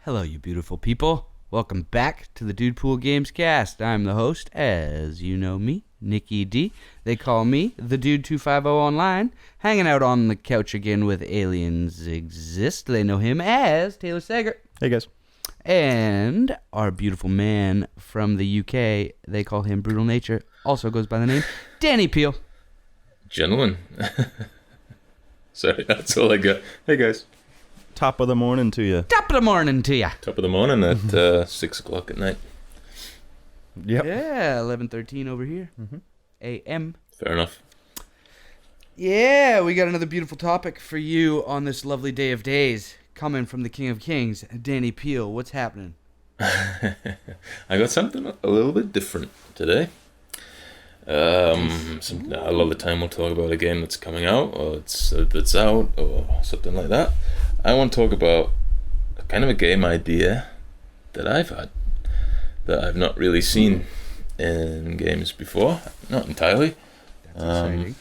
Hello, you beautiful people. Welcome back to the DUDEPOOL Gamescast. I'm the host, as you know me, Nikki D. They call me the Dude 250 online. Hanging out on the couch again with Aliens Exist. They know him as Taylor Sager. Hey, guys. And our beautiful man from the UK, they call him Brutal Nature, also goes by the name Danny Peel. Gentlemen. Sorry, that's all I got. Hey, guys. Top of the morning to you. Top of the morning to ya. Top of the morning at 6 o'clock at night. Yep. Yeah, 11:13 over here. Mm-hmm. A.M. Fair enough. Yeah, we got another beautiful topic for you on this lovely day of days. Coming from the King of Kings, Danny Peel. What's happening? I got something a little bit different today. A lot of the time we'll talk about a game that's coming out, or that's out, or something like that. I want to talk about kind of a game idea that I've had, that I've not really seen in games before. Not entirely. That's exciting.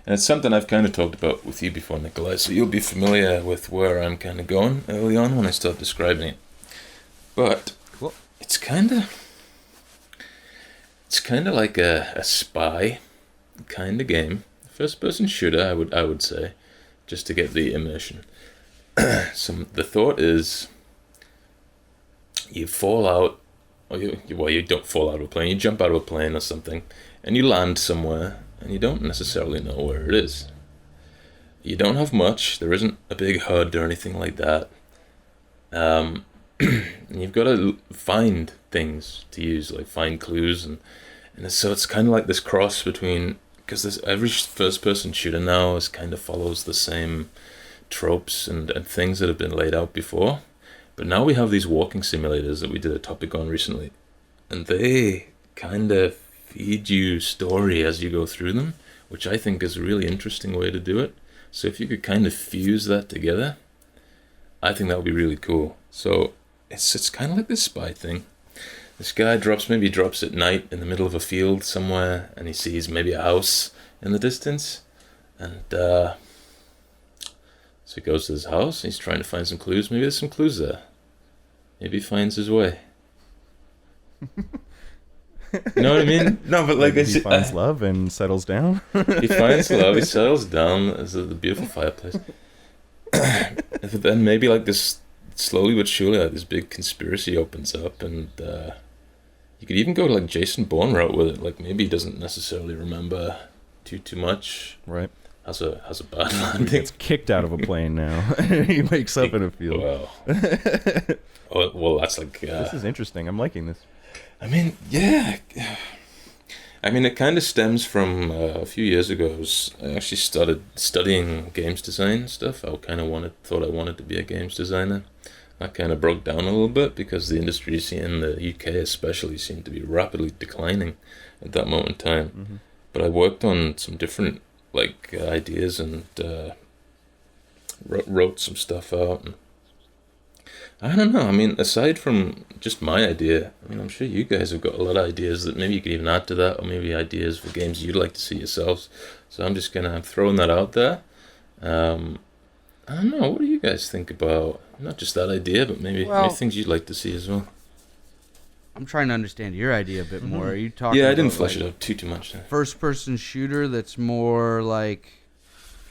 And it's something I've kind of talked about with you before, Nikolai, so you'll be familiar with where I'm kind of going early on when I start describing it. But Cool. it's kind of like a spy kind of game, first-person shooter. I would say, just to get the immersion. So the thought is, you fall out, or you don't fall out of a plane. You jump out of a plane or something, and you land somewhere. And you don't necessarily know where it is. You don't have much. There isn't a big HUD or anything like that. And you've got to find things to use, like find clues, and so it's kind of like this cross between, because every first-person shooter now kind of follows the same tropes and things that have been laid out before. But now we have these walking simulators that we did a topic on recently, and they kind of feed you story as you go through them, which I think is a really interesting way to do it. So if you could kind of fuse that together, I think that would be really cool. So it's kind of like this spy thing. This guy drops at night in the middle of a field somewhere, and he sees maybe a house in the distance, and so he goes to his house, and he's trying to find some clues. Maybe there's some clues there. Maybe he finds his way. You know what I mean? No, but like he finds love and settles down. He finds love. He settles down. There's the beautiful fireplace. But then maybe like this, slowly but surely, like this big conspiracy opens up, and you could even go to like Jason Bourne route with it. Like maybe he doesn't necessarily remember too much. Right. Has a bad He landing. gets kicked out of a plane now. He wakes up in a field. Wow. Well, that's like. This is interesting. I'm liking this. I mean, yeah. I mean, it kind of stems from a few years ago. I actually started studying games design stuff. I kind of thought I wanted to be a games designer. I kind of broke down a little bit because the industry in the UK especially seemed to be rapidly declining at that moment in time. Mm-hmm. But I worked on some different ideas and wrote some stuff out. And I don't know. I mean, aside from just my idea, I mean, I'm sure you guys have got a lot of ideas that maybe you could even add to that, or maybe ideas for games you'd like to see yourselves. So I'm throwing that out there. I don't know. What do you guys think about not just that idea, but maybe things you'd like to see as well? I'm trying to understand your idea a bit more. Are you talking? Yeah, I didn't flesh it out too much. First-person shooter that's more like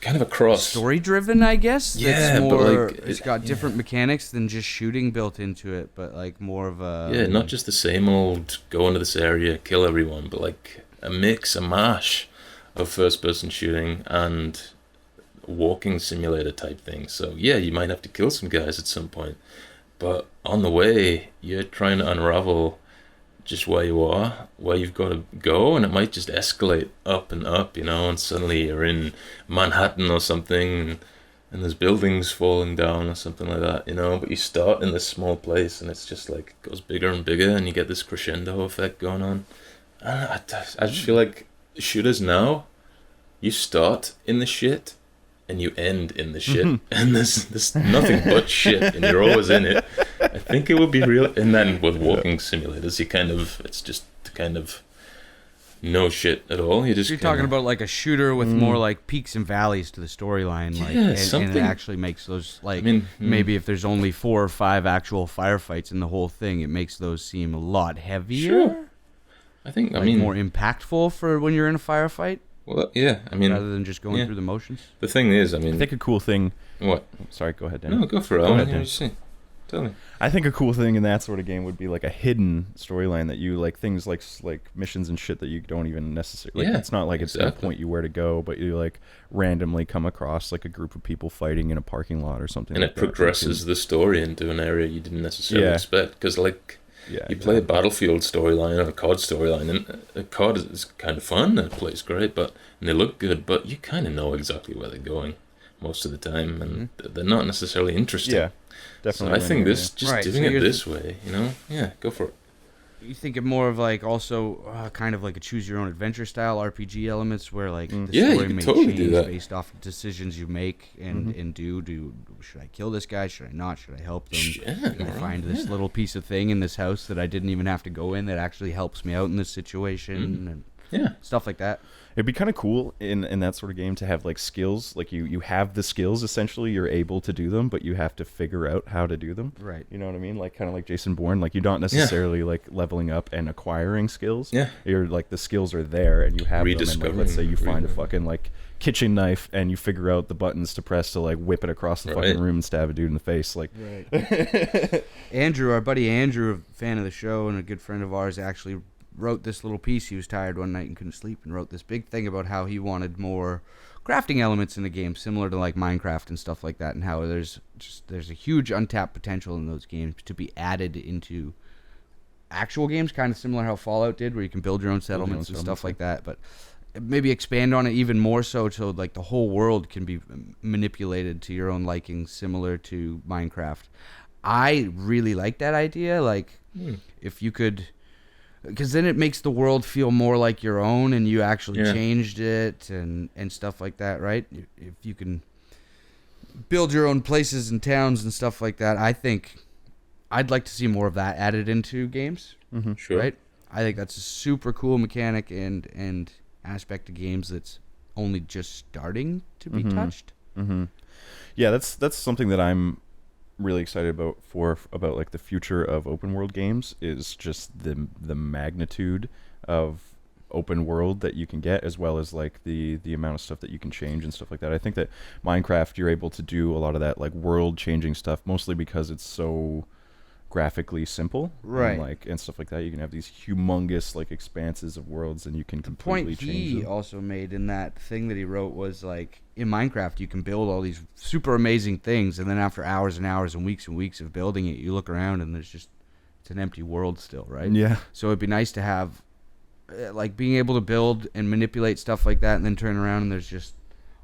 kind of a cross, story-driven, I guess. Yeah, that's more, but it's got different mechanics than just shooting built into it, but like more of a not just the same old go into this area, kill everyone, but like a mash of first-person shooting and walking simulator type thing. So yeah, you might have to kill some guys at some point, but on the way, you're trying to unravel just where you are, where you've got to go, and it might just escalate up and up, and suddenly you're in Manhattan or something, and there's buildings falling down or something like that, but you start in this small place, and it's just like, it goes bigger and bigger, and you get this crescendo effect going on. I just feel like shooters now, you start in the shit, and you end in the shit, and there's nothing but shit, and you're always in it. I think it would be real. And then with walking simulators, it's just to kind of no shit at all. You just You're talking about like a shooter with more like peaks and valleys to the storyline, like, and something. it actually makes those like I mean, maybe if there's only 4 or 5 actual firefights in the whole thing, it makes those seem a lot heavier. Sure. I mean, more impactful for when you're in a firefight. Well, yeah. I mean, rather than just going through the motions. The thing is, I mean, I think a cool thing. What? Sorry, go ahead, Dan. No, go for it. Go ahead, Dan. Tell me. I think a cool thing in that sort of game would be like a hidden storyline that you like, things like missions and shit that you don't even necessarily. Like, it's not like it's gonna point you where to go, but you like randomly come across like a group of people fighting in a parking lot or something. And like it progresses the story into an area you didn't necessarily expect. Because like, you play a Battlefield storyline or a COD storyline, and a COD is kind of fun and it plays great, and they look good, but you kind of know exactly where they're going most of the time, and they're not necessarily interesting. Yeah, definitely. So I think doing it this way, go for it. You think it more of like also kind of like a choose your own adventure style RPG elements where like the story may change based off of decisions you make and do. Should I kill this guy? Should I not? Should I help them? Can I find this little piece of thing in this house that I didn't even have to go in that actually helps me out in this situation? And stuff like that. It'd be kind of cool in that sort of game to have like skills, like you have the skills, essentially you're able to do them, but you have to figure out how to do them. Right. You know what I mean? Like kind of like Jason Bourne, like you're not necessarily like leveling up and acquiring skills. Yeah. You're like the skills are there and you have them. And like, let's say you find a fucking like kitchen knife and you figure out the buttons to press to like whip it across the fucking room and stab a dude in the face. Like Andrew, our buddy Andrew, a fan of the show and a good friend of ours, actually wrote this little piece. He was tired one night and couldn't sleep and wrote this big thing about how he wanted more crafting elements in the game, similar to like Minecraft and stuff like that, and how there's a huge untapped potential in those games to be added into actual games, kind of similar how Fallout did, where you can build your own settlements and stuff like that, but maybe expand on it even more so like the whole world can be manipulated to your own liking, similar to Minecraft. I really like that idea, like if you could, because then it makes the world feel more like your own and you actually changed it and stuff like that, right? If you can build your own places and towns and stuff like that, I think I'd like to see more of that added into games. Sure. Right? I think that's a super cool mechanic and aspect of games that's only just starting to be touched. Yeah, that's something that I'm really excited about like the future of open world games, is just the magnitude of open world that you can get, as well as like the amount of stuff that you can change and stuff like that. I think that Minecraft, you're able to do a lot of that like world changing stuff, mostly because it's so graphically simple, right? And stuff like that. You can have these humongous like expanses of worlds, and you can completely change them. The point he also made in that thing that he wrote was like, in Minecraft you can build all these super amazing things, and then after hours and hours and weeks of building it, you look around and it's an empty world still, right? Yeah. So it'd be nice to have like being able to build and manipulate stuff like that, and then turn around and there's just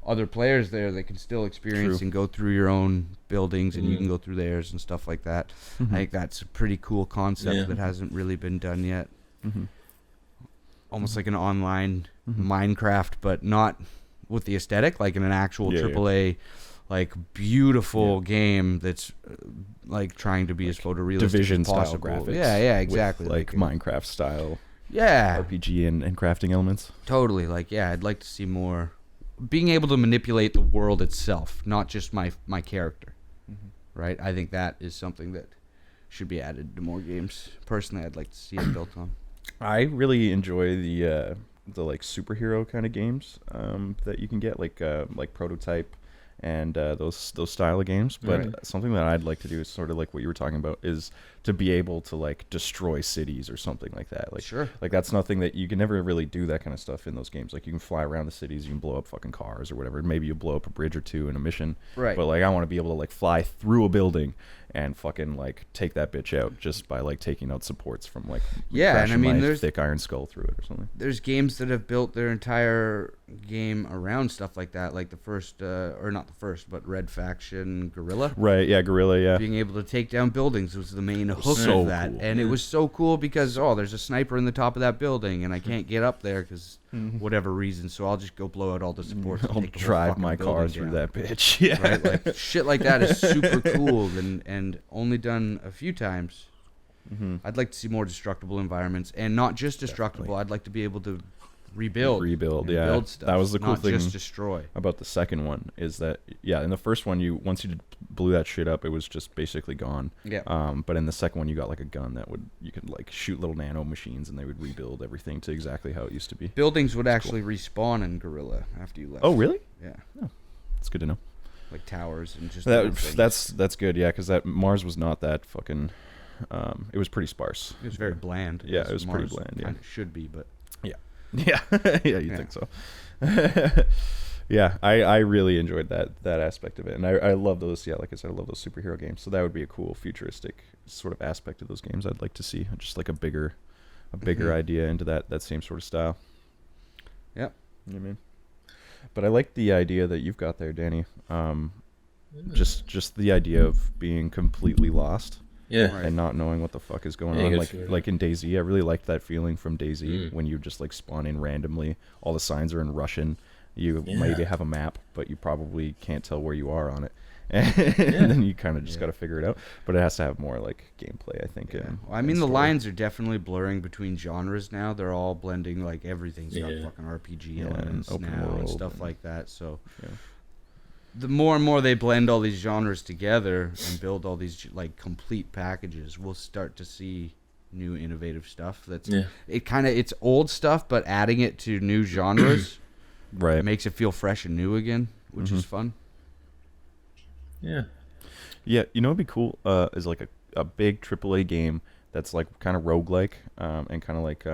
other players there that can still experience and go through your own buildings, and you can go through theirs and stuff like that. I think that's a pretty cool concept that hasn't really been done yet. Almost like an online Minecraft, but not with the aesthetic, like in an actual AAA, like beautiful game that's like trying to be as photorealistic Division as possible. style graphics. Yeah, exactly. With, like Minecraft style. Yeah. RPG and crafting elements. Totally. Like, I'd like to see more being able to manipulate the world itself, not just my character. Right? I think that is something that should be added to more games. Personally, I'd like to see it built on. I really enjoy the like superhero kind of games that you can get, like Prototype and those style of games. But something that I'd like to do is sort of like what you were talking about, is to be able to like destroy cities or something like that. Like, like that's nothing that you can never really do that kind of stuff in those games. Like you can fly around the cities, you can blow up fucking cars or whatever. Maybe you blow up a bridge or two in a mission. Right. But like I want to be able to like fly through a building and fucking like take that bitch out just by like taking out supports from like and I mean there's thick iron skull through it or something. There's games that have built their entire game around stuff like that, like the first or not the first, but Red Faction Guerrilla. Right, yeah, Guerrilla, yeah. Being able to take down buildings was the main hook of that. Cool. And it was so cool because there's a sniper in the top of that building and I can't get up there because whatever reason, so I'll just go blow out all the supports. I'll drive my car through that bitch. Yeah. Right? Like shit like that is super cool and only done a few times. I'd like to see more destructible environments, and not just destructible. I'd like to be able to rebuild. Yeah, build stuff. that was the cool not thing just destroy. about the second one is that in the first one once you blew that shit up, it was just basically gone. Yeah. But in the second one, you got like a gun that you could like shoot little nano machines, and they would rebuild everything to exactly how it used to be. Buildings would actually respawn in Gorilla after you left. Oh, really? Yeah. Oh, that's good to know. Like towers and just That's good. Yeah, because that Mars was not that fucking. It was pretty sparse. It was very bland. Yeah, it was Mars pretty bland. Yeah, kinda should be, but yeah, yeah. You think so? Yeah, I really enjoyed that aspect of it, and I love those. Yeah, like I said, I love those superhero games. So that would be a cool futuristic sort of aspect of those games. I'd like to see just like a bigger idea into that same sort of style. Yep. You know what I mean? But I like the idea that you've got there, Danny. Just the idea of being completely lost. Yeah. And not knowing what the fuck is going on, like in DayZ. I really liked that feeling from DayZ when you just like spawn in randomly. All the signs are in Russian. You maybe have a map, but you probably can't tell where you are on it, and then you kind of just got to figure it out. But it has to have more like gameplay, I think. Yeah. Well, I mean, the lines are definitely blurring between genres now. They're all blending, like everything's got fucking RPG elements and now world and stuff like that. So. Yeah. The more and more they blend all these genres together and build all these like complete packages, we'll start to see new innovative stuff. It's old stuff, but adding it to new genres, right, makes it feel fresh and new again, which is fun. Yeah. Yeah, you know what'd be cool is like a big AAA game that's like kind of roguelike and kind of like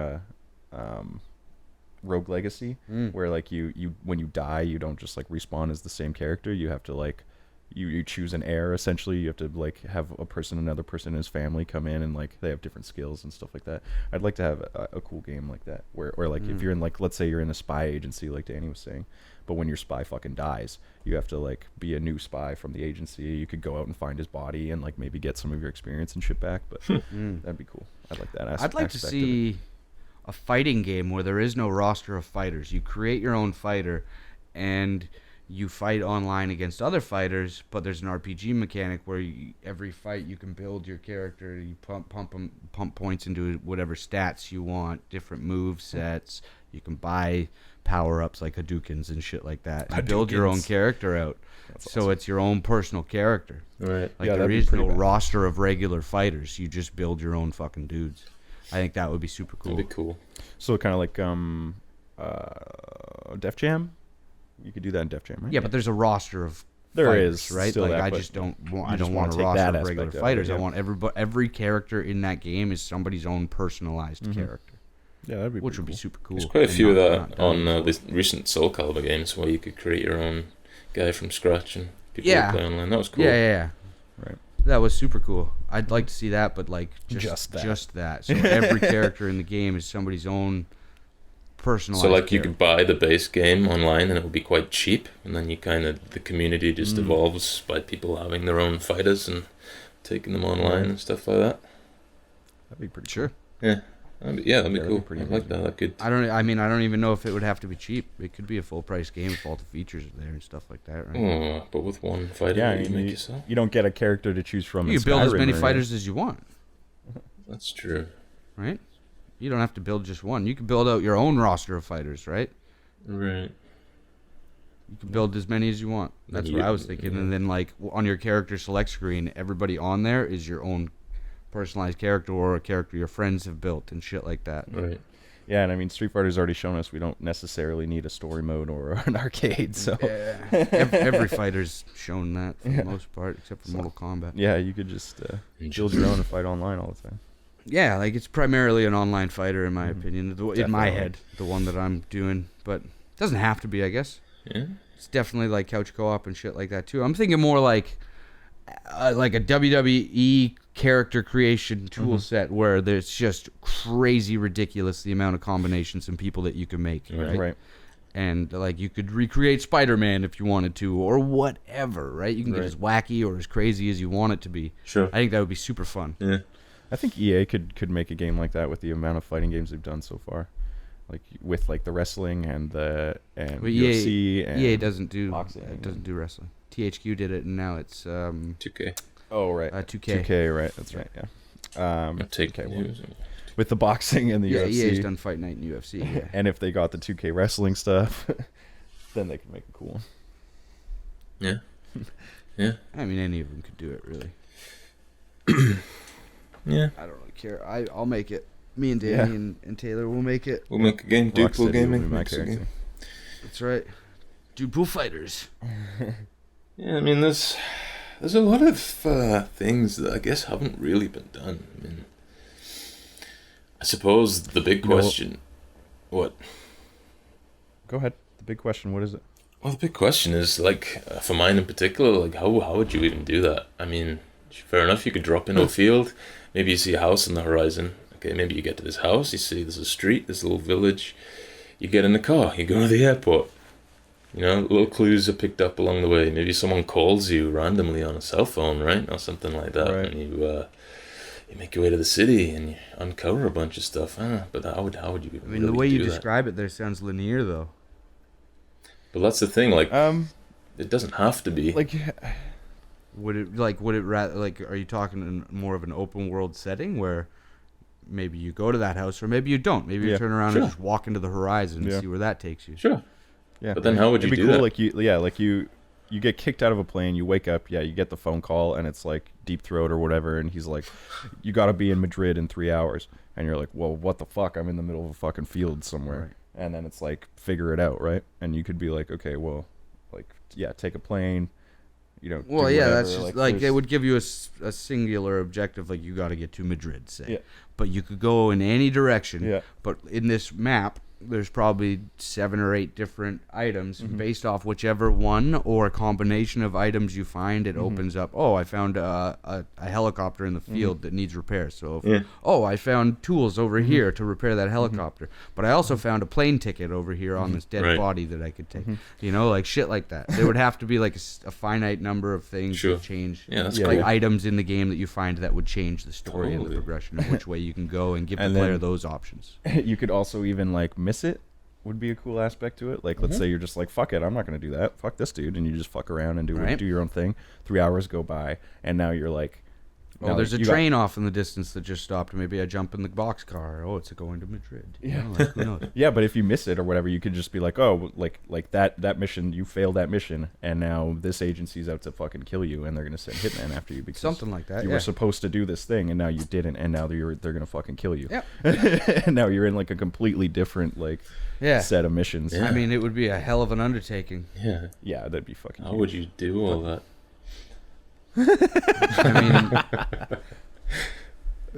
Rogue Legacy, where like you when you die, you don't just like respawn as the same character. You have to like you choose an heir. Essentially, you have to like have another person in his family come in, and like they have different skills and stuff like that. I'd like to have a cool game like that, where like if you're in like, let's say you're in a spy agency, like Danny was saying, but when your spy fucking dies, you have to like be a new spy from the agency. You could go out and find his body and like maybe get some of your experience and shit back. But that'd be cool. I'd like that. I'd like to see a fighting game where there is no roster of fighters. You create your own fighter, and you fight online against other fighters, but there's an RPG mechanic where every fight you can build your character. You pump points into whatever stats you want, different move sets. You can buy power-ups like Hadoukens and shit like that. You build your own character out. That's so awesome. It's your own personal character. Right. Like there is no roster of regular fighters. You just build your own fucking dudes. I think that would be super cool. That'd be cool. So kind of like Def Jam. You could do that in Def Jam, right? Yeah, but there's a roster of fighters, right? Like I just don't want a roster of regular fighters. I want every character in that game is somebody's own personalized character. Yeah, that'd be which would be super cool. There's quite a few of that on the recent Soul Calibur games where you could create your own guy from scratch and people would play online. That was cool. Yeah. Right. That was super cool. I'd like to see that, but like just that. So every character in the game is somebody's own personalized. So like you could buy the base game online and it would be quite cheap, and then the community just evolves by people having their own fighters and taking them online and stuff like that. That'd be pretty sure. Yeah. That'd be cool. I like that. That could. I don't even know if it would have to be cheap. It could be a full price game if all the features are there and stuff like that, right? Oh, but with one fighter, you make yourself. You don't get a character to choose from. You build as many fighters as you want. That's true. Right? You don't have to build just one. You can build out your own roster of fighters, right? Right. You can build as many as you want. That's what I was thinking. And then like on your character select screen, everybody on there is your own personalized character or a character your friends have built and shit like that. Right. Yeah, and I mean Street Fighter's already shown us we don't necessarally need a story mode or an arcade. So every fighter's shown that for the most part, except for Mortal Kombat. Yeah, you could just build your own and fight online all the time. Yeah, like it's primarily an online fighter in my opinion. In my head, the one that I'm doing, but it doesn't have to be, I guess. Yeah. It's definitely like couch co-op and shit like that too. I'm thinking more like a WWE character creation tool set where there's just crazy ridiculous the amount of combinations and people that you can make, right? And like you could recreate Spider-Man if you wanted to or whatever, right? You can get as wacky or as crazy as you want it to be. Sure. I think that would be super fun. Yeah. I think EA could make a game like that with the amount of fighting games they've done so far. Like with like the wrestling and UFC and EA doesn't do boxing. Doesn't do wrestling. THQ did it and now it's 2K. Oh right. 2K. 2K, right? That's right. Yeah. Take 2K. with the boxing and the Yeah, UFC. EA's done Fight Night and UFC. Yeah. And if they got the 2K wrestling stuff, then they could make a cool one. Yeah. Yeah. I mean, any of them could do it, really. Yeah. I don't really care. I'll make it. Me and Danny and Taylor will make it. We'll make a game. Rocksteady DUDEPOOL will be Gaming my makes a character. game. That's right. Dude, Pool Fighters. Yeah, I mean, there's a lot of things that I guess haven't really been done. I mean, I suppose the big question... What? Go ahead. The big question, what is it? Well, the big question is, like, for mine in particular, like, how would you even do that? I mean, fair enough, you could drop into a field, maybe you see a house on the horizon. Okay, maybe you get to this house, you see there's a street, this little village, you get in the car, you go to the airport. You know, little clues are picked up along the way. Maybe someone calls you randomly on a cell phone, right? Or something like that. Right. And you make your way to the city and you uncover a bunch of stuff. But how would you even I mean, really the way you do that? describe it there sounds linear, though. But that's the thing, like, it doesn't have to be. Like, Would it rather, like, are you talking in more of an open world setting where maybe you go to that house or maybe you don't? Maybe you Yeah. turn around Sure. and just walk into the horizon and Yeah. see where that takes you. Sure. yeah. But then how would you It'd be do cool, that? like you get kicked out of a plane, you wake up, you get the phone call, and it's like Deep Throat or whatever, and he's like, you got to be in Madrid in 3 hours. And you're like, well, what the fuck? I'm in the middle of a fucking field somewhere. Right. And then it's like, figure it out, right? And you could be like, okay, well, like, yeah, take a plane, you know. Well, do yeah, whatever. that's just like they there's- would give you a singular objective, like you got to get to Madrid, say. Yeah. But you could go in any direction. Yeah. But in this map, there's probably 7 or 8 different items. Based off whichever one or a combination of items you find, it opens up. Oh, I found a helicopter in the field that needs repair. So, oh, I found tools over here to repair that helicopter. But I also found a plane ticket over here on this dead Right. body that I could take. You know, like shit like that. There would have to be like a finite number of things Sure. that change. Yeah, that's Yeah. Like cool. items in the game that you find that would change the story and the Totally. progression of which way you can go and give the And player then- those options. You could also even like miss it. Would be a cool aspect to it. Like, let's say you're just like, fuck it, I'm not gonna do that. Fuck this dude, and you just fuck around and Right. do your own thing. 3 hours go by, and now you're like, Oh, now there's a you got- train off in the distance that just stopped. Maybe I jump in the boxcar. Oh, it's going to Madrid. You know, like, who knows? Yeah, but if you miss it or whatever, you could just be like, oh, like that mission, you failed that mission, and now this agency's out to fucking kill you, and they're gonna send hitman after you because Something like that. you yeah. were supposed to do this thing, and now you didn't, and now they're gonna fucking kill you. Yep. And now you're in like a completely different like Yeah. set of missions. Yeah. I mean, it would be a hell of an undertaking. Yeah. Yeah, that'd be fucking. How huge. would you do all that? I mean,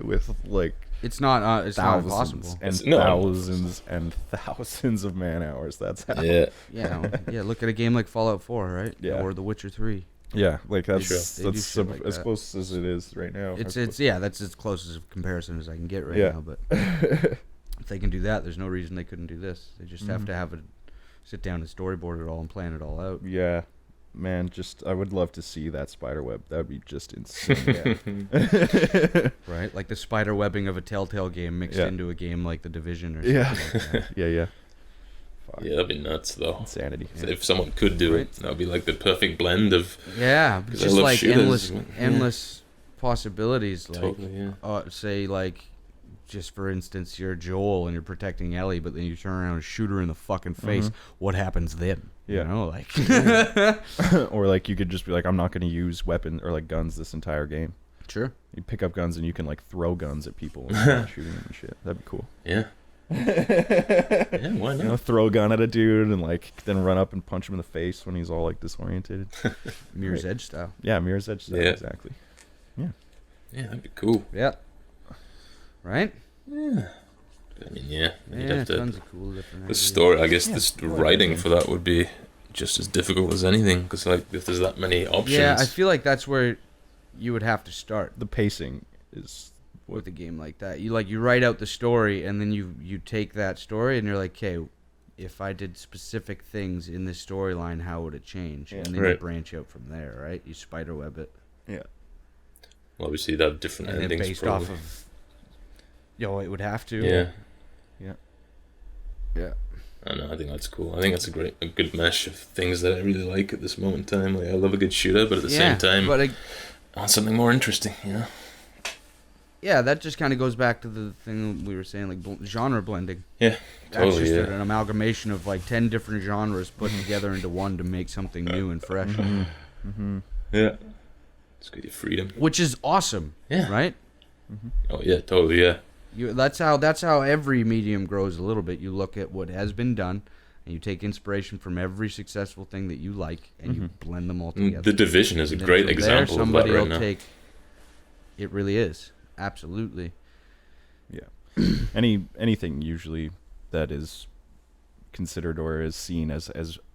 With like it's not thousands impossible. and No. thousands and thousands of man hours. That's how. Yeah. Yeah, well, yeah. Look at a game like Fallout 4, right? Yeah. Or The Witcher 3. Yeah, like that's Sure. They do that's shit like as that. close as it is right now. It's As that's as close as a comparison as I can get right Yeah. now. But if they can do that, there's no reason they couldn't do this. They just have to have a sit down and storyboard it all and plan it all out. Yeah, man, just I would love to see that spider web. That would be just insane. Right? Like the spider webbing of a Telltale game mixed Yeah. into a game like The Division or something Yeah. like that. yeah. Fuck. Yeah, that'd be nuts, though. Insanity. If someone could do it, that would be like the perfect blend of... Yeah, 'Cause I just love like shooters. endless possibilities. Like, Totally, yeah. say, like, just for instance, you're Joel and you're protecting Ellie, but then you turn around and shoot her in the fucking face. What happens then? Yeah. You know, like, Or like you could just be like, I'm not going to use weapon or like guns this entire game. sure. You pick up guns and you can like throw guns at people and start shooting them and shit. That'd be cool. Yeah. Yeah, why You not? know, throw a gun at a dude and like then run up and punch him in the face when he's all like disoriented. Mirror's Right. Edge style. Yeah, Mirror's Edge. Yeah. Exactly. Yeah, that'd be cool. Yeah. Right? Yeah. I mean, yeah. You'd Yeah, have to... tons of cool different The ideas. story, I guess, Yeah, the I like writing that. for that would be just as difficult as anything, because like if there's that many options. Yeah, I feel like that's where you would have to start The pacing is with a game like that. You write out the story and then you take that story and you're like, okay, if I did specific things in this storyline, how would it change? Yeah. And then you Right. branch out from there, right? You spiderweb it. yeah. Well, obviously, you'd have different And then endings. based probably. off of it would have to. Yeah. Yeah. I know. I think that's cool. I think that's a good mesh of things that I really like at this moment in time. Like I love a good shooter, but at the same time, But I want something more interesting. You know. yeah, that just kind of goes back to the thing we were saying, like genre blending. Yeah, That's totally. just Yeah. an amalgamation of like 10 different genres put together into one to make something new and fresh, Yeah. It's got your freedom. which is awesome. Yeah. Right. Oh yeah, totally. Yeah. That's how every medium grows a little bit. You look at what has been done, and you take inspiration from every successful thing that you like, and you blend them all together. The Division is a And then great from example of that somebody right will now. take. It really is, absolutely. Yeah. Anything usually that is considered or is seen as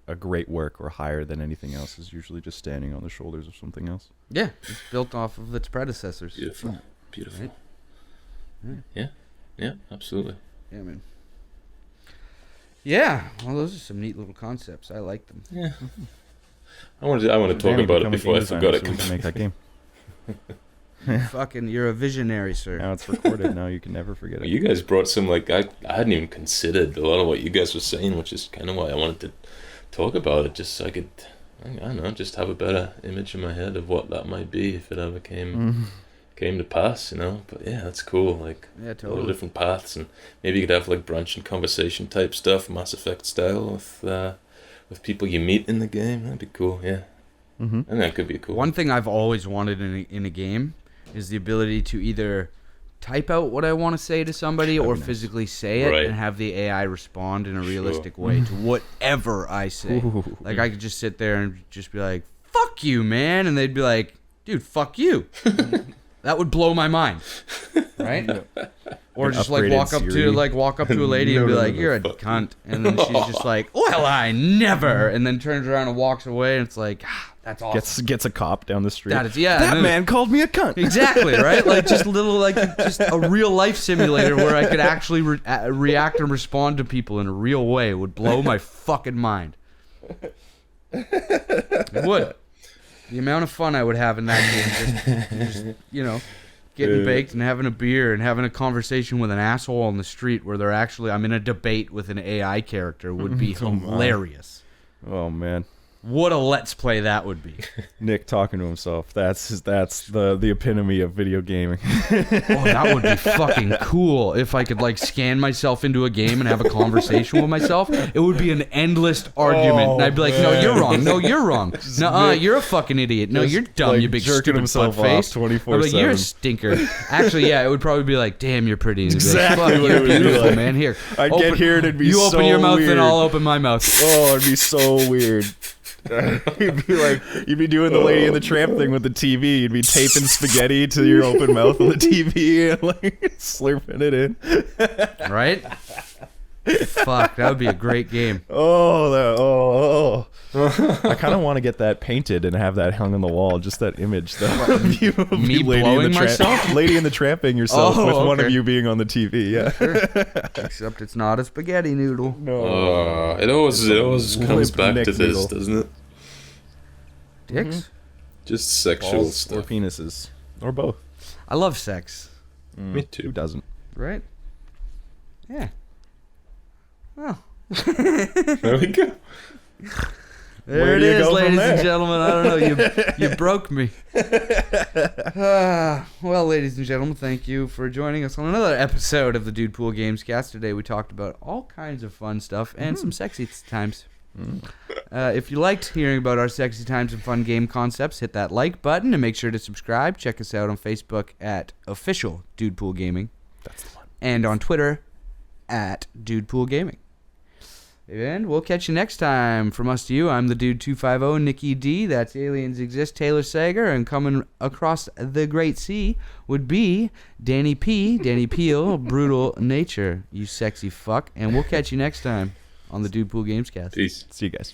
a great work or higher than anything else is usually just standing on the shoulders of something else. Yeah, it's built off of its predecessors. Beautiful. Beautiful. Right? Yeah. Yeah. Absolutely. Yeah, man. Yeah, well, those are some neat little concepts. I like them. Yeah. I want to talk Danny, about become it a before I game forgot designer it. so we can make that game. Fucking, you're a visionary, sir. Now it's recorded. Now you can never forget it. You guys brought some, like, I hadn't even considered a lot of what you guys were saying, which is kind of why I wanted to talk about it, just so I could, I don't know, just have a better image in my head of what that might be if it ever came to pass, you know. But yeah, that's cool. Like, Yeah, a lot of totally. different paths, and maybe you could have like brunch and conversation type stuff, Mass Effect style, with people you meet in the game. That'd be cool. Yeah, Mm-hmm. and that could be cool. One thing I've always wanted in a game is the ability to either type out what I want to say to somebody or nice. physically say it Right. and have the AI respond in a Sure. realistic way to whatever I say. Ooh. Like, I could just sit there and just be like, fuck you, man. And they'd be like, dude, fuck you. That would blow my mind. Right? Or An just like upgraded walk up to a lady and be No, like, you're a fuck you. cunt. And then she's just like, well, I never. And then turns around and walks away. And it's like, that's awesome. Gets a cop down the street. That is, yeah. That and then- man called me a cunt. Exactly, right? Like just just a real life simulator where I could actually react and respond to people in a real way. It would blow my fucking mind. It would. The amount of fun I would have in that game, just getting baked and having a beer and having a conversation with an asshole on the street where I'm in a debate with an AI character would be hilarious. Oh man, What a let's play that would be. Nick talking to himself. That's the epitome of video gaming. Oh, that would be fucking cool if I could like scan myself into a game and have a conversation with myself. It would be an endless argument, and I'd be like, "No, you're wrong. No, you're wrong. No, you're a fucking idiot. No, Just, you're dumb. like, You big jerking stupid himself butt face. off 24/7. Like, you're a stinker." Actually, yeah, it would probably be like, "Damn, you're pretty." And it'd be Exactly like, "Fuck, what you're it would be beautiful, like. man. Here, I'd get here and it'd be you so open your mouth weird. and I'll open my mouth." Oh, it'd be so weird. You'd be like, you'd be doing the Lady and the Tramp thing with the TV. You'd be taping spaghetti to your open mouth on the TV and like slurping it in. Right? Fuck, that would be a great game. Oh. I kind of want to get that painted and have that hung on the wall. Just that image, though. Of you, of Me you Lady blowing and the myself? Lady and the Tramping yourself Oh, with one of okay. you being on the TV. Yeah. Sure. Except it's not a spaghetti noodle. No. It always comes Limp back to Nick this, noodle. doesn't it? Dicks? Just sexual Balls or stuff. penises or both. I love sex. Me Who too. doesn't? Right? Yeah. Well, There we go. there Where it do you is, go from ladies and there? gentlemen. I don't know. You broke me. Well, ladies and gentlemen, thank you for joining us on another episode of the Dude Pool Gamescast. Today we talked about all kinds of fun stuff and some sexy times. If you liked hearing about our sexy times and fun game concepts, hit that like button and make sure to subscribe. Check us out on Facebook at official Dude Pool Gaming. That's the one. And on Twitter at Dude Pool Gaming. And we'll catch you next time. From us to you, I'm the Dude 250, Nikki D. That's Aliens Exist, Taylor Sager. And coming across the Great Sea would be Danny P. Danny Peel, Brutal Nature. You sexy fuck. And we'll catch you next time on the Dude Pool Gamescast. Peace. See you guys.